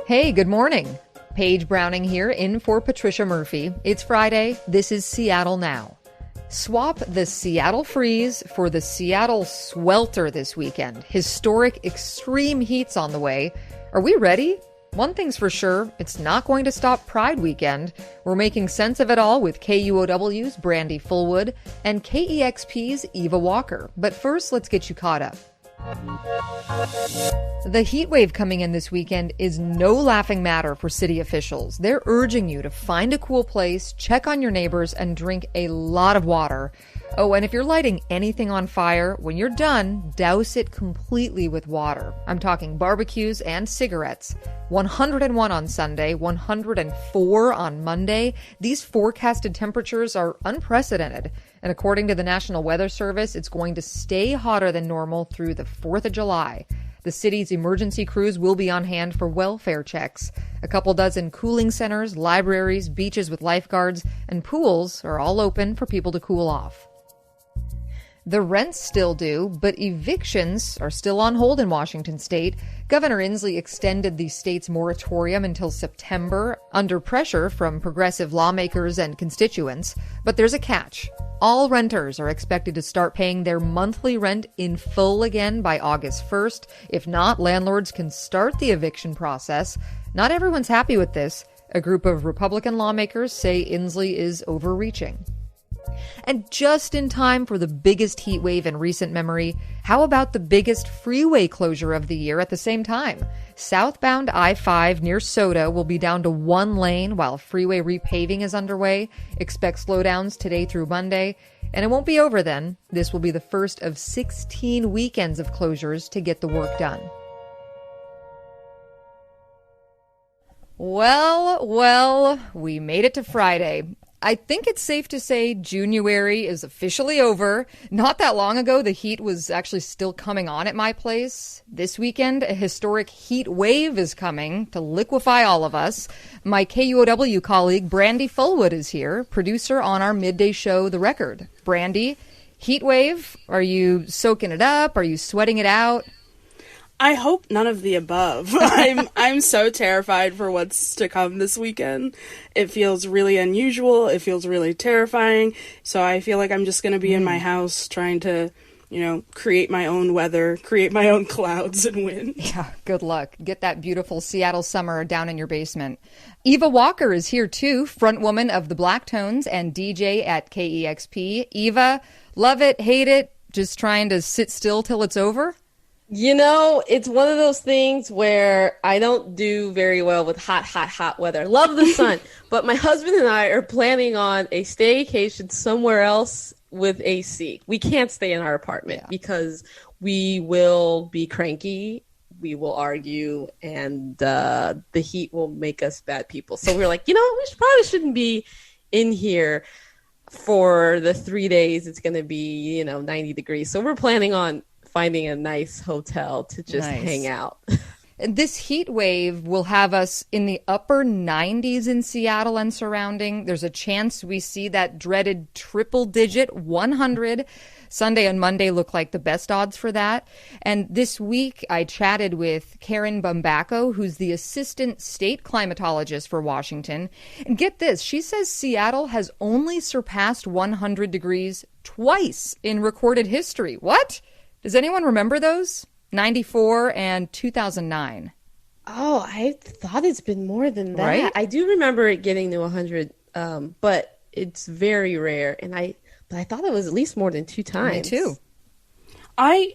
Hey, good morning. Paige Browning here, in for Patricia Murphy. It's Friday. This is Seattle Now. Swap the Seattle freeze for the Seattle swelter this weekend. Historic extreme heat's on the way. Are we ready? One thing's for sure, it's not going to stop Pride weekend. We're making sense of it all with KUOW's Brandi Fullwood and KEXP's Eva Walker. But first, let's get you caught up. The heat wave coming in this weekend is no laughing matter for city officials. They're urging you to find a cool place, check on your neighbors, and drink a lot of water. Oh, and if you're lighting anything on fire, when you're done, douse it completely with water. I'm talking barbecues and cigarettes. 101 on Sunday, 104 on Monday. These forecasted temperatures are unprecedented. And according to the National Weather Service, it's going to stay hotter than normal through the 4th of July. The city's emergency crews will be on hand for welfare checks. A couple dozen cooling centers, libraries, beaches with lifeguards, and pools are all open for people to cool off. The rent's still due, but evictions are still on hold in Washington state. Governor Inslee extended the state's moratorium until September under pressure from progressive lawmakers and constituents. But there's a catch. All renters are expected to start paying their monthly rent in full again by August 1st. If not, landlords can start the eviction process. Not everyone's happy with this. A group of Republican lawmakers say Inslee is overreaching. And just in time for the biggest heat wave in recent memory, how about the biggest freeway closure of the year at the same time? Southbound I-5 near Soda will be down to one lane while freeway repaving is underway. Expect slowdowns today through Monday. And it won't be over then. This will be the first of 16 weekends of closures to get the work done. Well, we made it to Friday. I think it's safe to say January is officially over. Not that long ago, the heat was actually still coming on at my place. This weekend, a historic heat wave is coming to liquefy all of us. My KUOW colleague, Brandi Fullwood, is here, producer on our midday show, The Record. Brandi, heat wave, are you soaking it up? Are you sweating it out? I hope none of the above. I'm so terrified for what's to come this weekend. It feels really unusual. It feels really terrifying. So I feel like I'm just going to be in my house trying to, create my own weather, create my own clouds and wind. Yeah, good luck. Get that beautiful Seattle summer down in your basement. Eva Walker is here too, frontwoman of the Black Tones and DJ at KEXP. Eva, love it, hate it, just trying to sit still till it's over? It's one of those things where I don't do very well with hot weather. Love the sun. But my husband and I are planning on a staycation somewhere else with AC. We can't stay in our apartment because we will be cranky, we will argue, and the heat will make us bad people. So we're like, we probably shouldn't be in here for the 3 days. It's going to be, 90 degrees. So we're planning on finding a nice hotel to just hang out. This heat wave will have us in the upper 90s in Seattle and surrounding. There's a chance we see that dreaded triple-digit 100. Sunday and Monday look like the best odds for that. And this week, I chatted with Karen Bumbacco, who's the assistant state climatologist for Washington. And get this, she says Seattle has only surpassed 100 degrees twice in recorded history. What? Does anyone remember those? 94 and 2009. Oh, I thought it's been more than that. Right? I do remember it getting to 100, but it's very rare. But I thought it was at least more than 2 times. Me too. I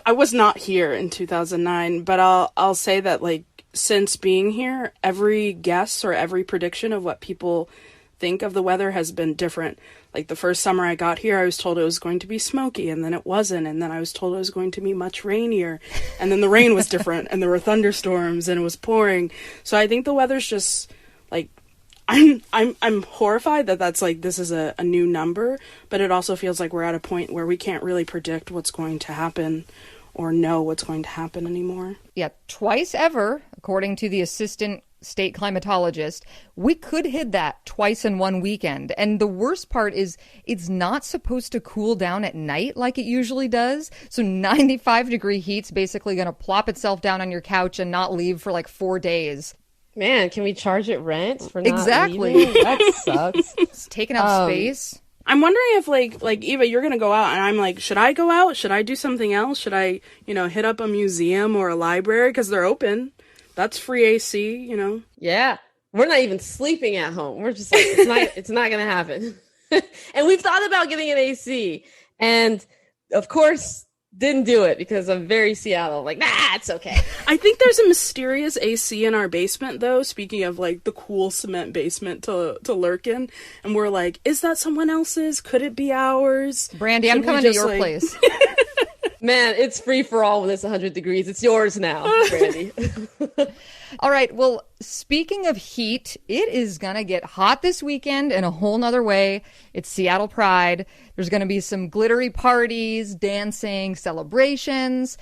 was not here in 2009, but I'll say that since being here, every guess or every prediction of what people think of the weather has been different. Like the first summer I got here, I was told it was going to be smoky, and then it wasn't, and then I was told it was going to be much rainier, and then the rain was different, and there were thunderstorms, and it was pouring. So I think the weather's just I'm horrified that that's this is a new number, but it also feels like we're at a point where we can't really predict what's going to happen or know what's going to happen anymore. Yeah, twice ever, according to the assistant state climatologist, we could hit that twice in one weekend. And the worst part is it's not supposed to cool down at night like it usually does. So 95-degree heat's basically going to plop itself down on your couch and not leave for 4 days. Man, can we charge it rent for not Exactly. leaving? That sucks. It's taking up space. I'm wondering if like Eva, you're gonna go out, and I'm like, should I go out? Should I do something else? Should I, hit up a museum or a library because they're open? That's free AC. Yeah. We're not even sleeping at home. We're just like, it's not gonna happen. And we've thought about getting an AC, and of course didn't do it because I'm very Seattle. Like, nah, it's okay. I think there's a mysterious AC in our basement, though. Speaking of like the cool cement basement to lurk in, and we're like, is that someone else's? Could it be ours? Brandi, I'm coming to your place. Man, it's free for all when it's 100 degrees. It's yours now, Brandi. All right. Well, speaking of heat, it is going to get hot this weekend in a whole nother way. It's Seattle Pride. There's going to be some glittery parties, dancing, celebrations.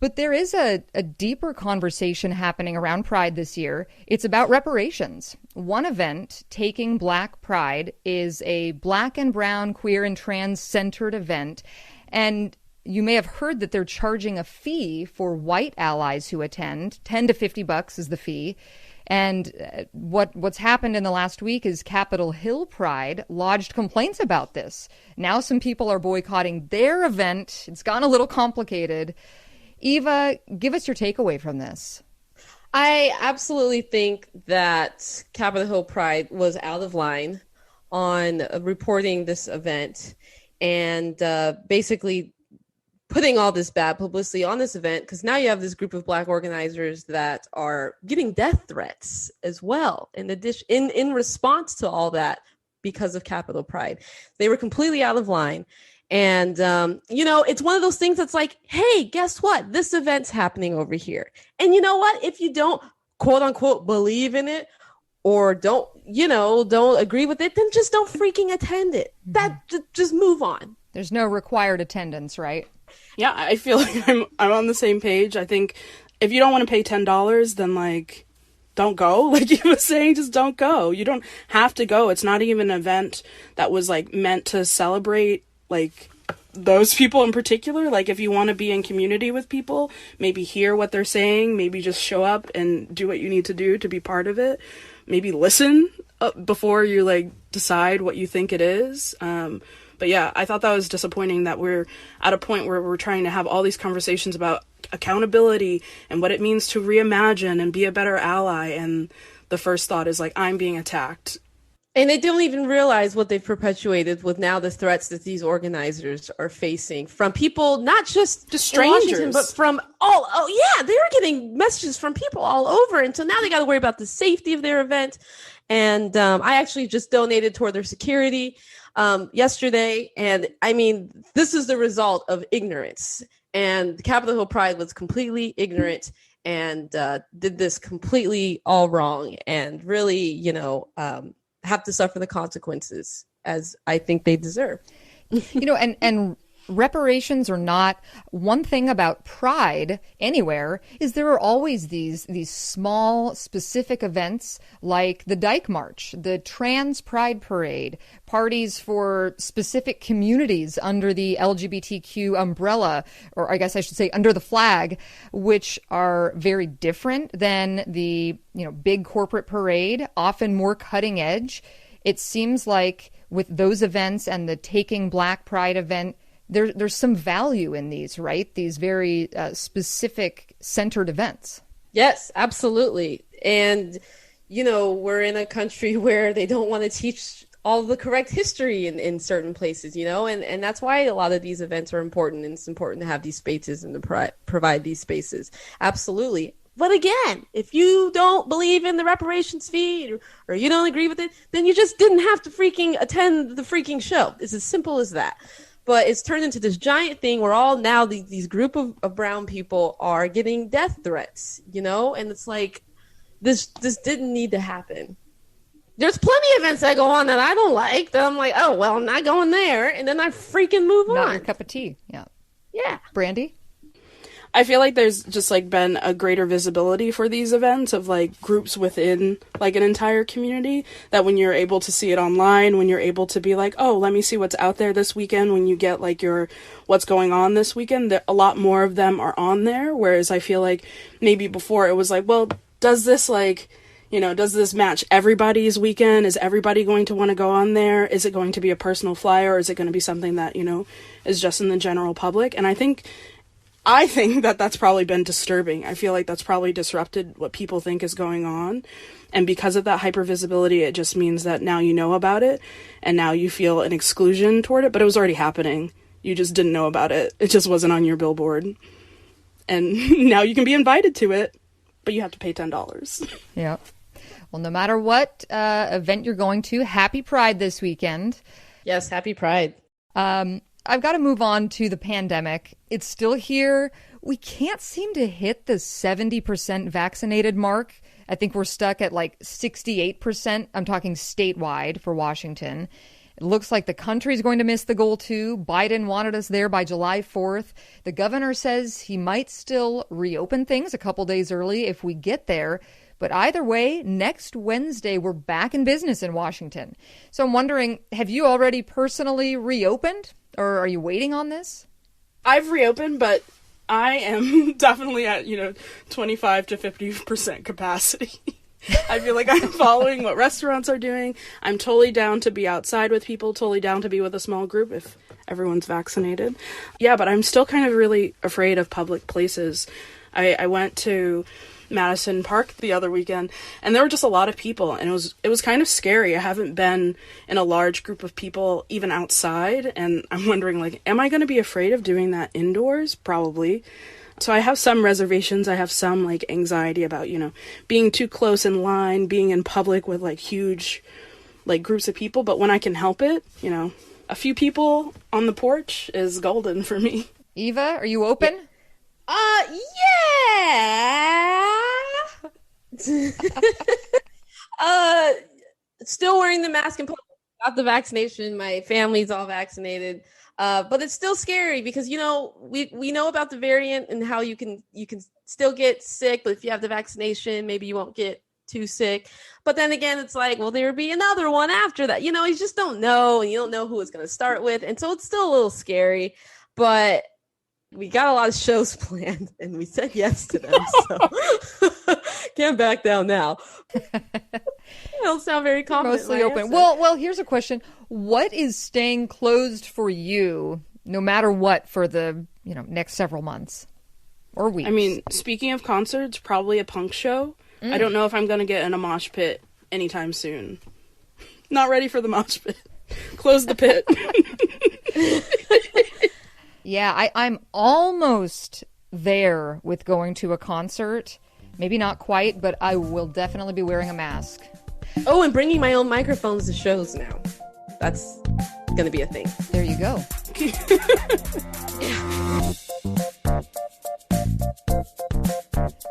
But there is a deeper conversation happening around Pride this year. It's about reparations. One event, Taking Black Pride, is a Black and brown, queer and trans-centered event. And you may have heard that they're charging a fee for white allies who attend. $10 to $50 is the fee. And what's happened in the last week is Capitol Hill Pride lodged complaints about this. Now some people are boycotting their event. It's gotten a little complicated. Eva, give us your takeaway from this. I absolutely think that Capitol Hill Pride was out of line on reporting this event and basically putting all this bad publicity on this event, because now you have this group of Black organizers that are getting death threats as well in response to all that because of Capitol Pride. They were completely out of line. And, it's one of those things that's like, hey, guess what? This event's happening over here. And you know what? If you don't, quote unquote, believe in it or don't agree with it, then just don't freaking attend it. Just move on. There's no required attendance, right? Yeah, I feel like I'm on the same page. I think if you don't want to pay $10, then don't go. Like you were saying, just don't go. You don't have to go. It's not even an event that was meant to celebrate those people in particular. Like if you want to be in community with people, maybe hear what they're saying, maybe just show up and do what you need to do to be part of it. Maybe listen before you decide what you think it is. But yeah, I thought that was disappointing that we're at a point where we're trying to have all these conversations about accountability and what it means to reimagine and be a better ally. And the first thought is I'm being attacked. And they don't even realize what they've perpetuated with now the threats that these organizers are facing from people, not just strangers, but from they're getting messages from people all over. And so now they got to worry about the safety of their event. And I actually just donated toward their security yesterday. And I mean, this is the result of ignorance. And Capitol Hill Pride was completely ignorant and did this completely all wrong and really, have to suffer the consequences as I think they deserve. And reparations or not, one thing about Pride anywhere is there are always these small specific events like the Dyke March, the Trans Pride Parade, parties for specific communities under the LGBTQ umbrella, or I guess I should say under the flag, which are very different than the big corporate parade, often more cutting edge. It seems like with those events and the Taking Black Pride event, there's some value in these, right? These very specific centered events. Yes, absolutely. And, we're in a country where they don't want to teach all the correct history in certain places, and that's why a lot of these events are important. And it's important to have these spaces and to provide these spaces. Absolutely. But again, if you don't believe in the reparations fee or you don't agree with it, then you just didn't have to freaking attend the freaking show. It's as simple as that. But it's turned into this giant thing where all now these group of brown people are getting death threats, and it's like, this didn't need to happen. There's plenty of events that go on that I don't like, that I'm like, oh, well, I'm not going there. And then I freaking move on. Not your cup of tea. Yeah. Yeah. Brandi? I feel like there's just been a greater visibility for these events of groups within an entire community, that when you're able to see it online, when you're able to be oh, let me see what's out there this weekend, when you get your what's going on this weekend, a lot more of them are on there. Whereas I feel maybe before it was well, does this You know, does this match everybody's weekend? Is everybody going to want to go on there? Is it going to be a personal flyer, or is it going to be something that, you know, is just in the general public? And I think that that's probably been disturbing. I feel like that's probably disrupted what people think is going on. And because of that hypervisibility, it just means that now you know about it, and now you feel an exclusion toward it, but it was already happening. You just didn't know about it. It just wasn't on your billboard. And now you can be invited to it, but you have to pay $10. Yeah. Well, no matter what event you're going to, happy Pride this weekend. Yes, happy Pride. I've got to move on to the pandemic. It's still here. We can't seem to hit the 70% vaccinated mark. I think we're stuck at like 68%. I'm talking statewide for Washington. It looks like the country's going to miss the goal too. Biden wanted us there by July 4th. The governor says he might still reopen things a couple days early if we get there. But either way, next Wednesday, we're back in business in Washington. So I'm wondering, have you already personally reopened, or are you waiting on this? I've reopened, but I am definitely at, 25 to 50% capacity. I feel like I'm following what restaurants are doing. I'm totally down to be outside with people, totally down to be with a small group if everyone's vaccinated. Yeah, but I'm still kind of really afraid of public places. I went to Madison Park the other weekend, and there were just a lot of people, and it was kind of scary. I haven't been in a large group of people even outside, and I'm wondering, like, am I going to be afraid of doing that indoors? Probably. So I have some reservations. I have some like anxiety about, being too close in line, being in public with like huge like groups of people, but when I can help it, a few people on the porch is golden for me. Eva, are you open? Yeah. Still wearing the mask and got the vaccination. My family's all vaccinated. But it's still scary because, we know about the variant and how you can still get sick, but if you have the vaccination, maybe you won't get too sick. But then again, it's like, well, there will be another one after that. You just don't know, and you don't know who it's going to start with. And so it's still a little scary, but we got a lot of shows planned and we said yes to them. So can't back down now. You don't sound very confident. Mostly open. Well, here's a question. What is staying closed for you, no matter what, for the, next several months or weeks? I mean, speaking of concerts, probably a punk show. I don't know if I'm going to get in a mosh pit anytime soon. Not ready for the mosh pit. Close the pit. Yeah, I'm almost there with going to a concert. Maybe not quite, but I will definitely be wearing a mask. Oh, and bringing my own microphones to shows now. That's going to be a thing. There you go.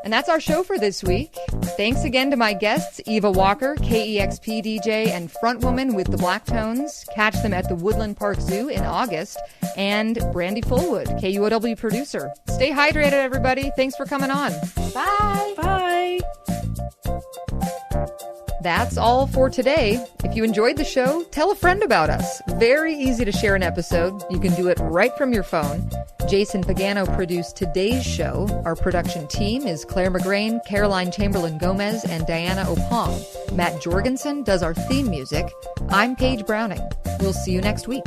And that's our show for this week. Thanks again to my guests, Eva Walker, KEXP DJ and frontwoman with the Black Tones. Catch them at the Woodland Park Zoo in August. And Brandi Fullwood, KUOW producer. Stay hydrated, everybody. Thanks for coming on. Bye. Bye. That's all for today. If you enjoyed the show, tell a friend about us. Very easy to share an episode. You can do it right from your phone. Jason Pagano produced today's show. Our production team is Clare McGrane, Caroline Chamberlain Gomez, and Diana Opong. Matt Jorgensen does our theme music. I'm Paige Browning. We'll see you next week.